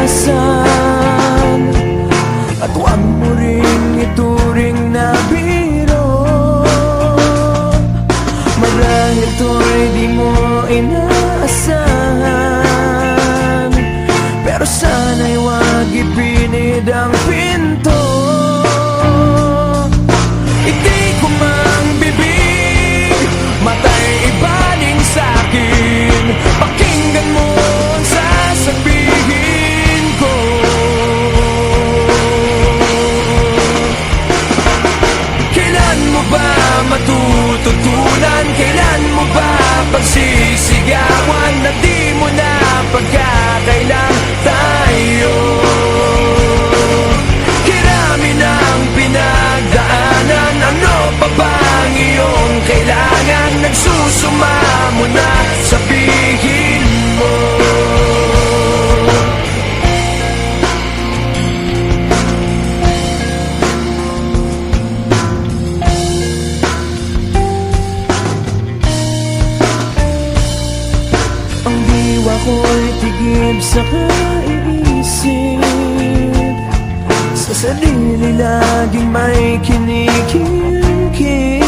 iwasan. At huwag mo ring ituring na biro, marahil to'y di mo inaasahan. Pero sana'y huwag ipinid ang pinto. Hindi ko mang bibig, mata'y ibaling sa'kin. Pakinggan mo ang sasabihin ko. Kailan mo ba matututunan? Kailan mo ba pagsisigawan na di mo na pagkakailan tayo? Kirami ng pinagdaanan, ano pa bang iyong kailangan? Nagsusuma mo na, sabihin mo. Ang diwa ko'y tigib sa kaiisip, sa sarili laging may kinikim-kim.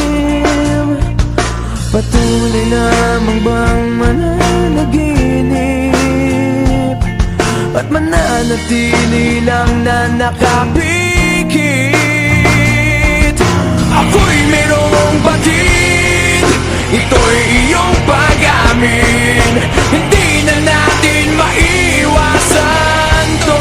Patuloy lamang bang mananaginip at mananatili lang na nakapikit? Ako'y merong batid, ito'y iyong pag-amin. Hindi na natin maiwasan to.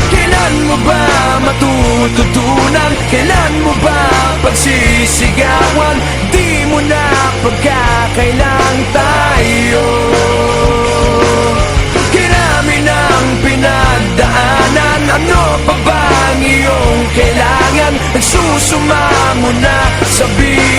Kailan mo ba matututunan? Kailan mo ba pagsisigawan? Di mo na pagkakailang tayo. Kirami ng pinagdaanan, ano pa bang iyong kailangan? Nagsusuma mo na, sabihin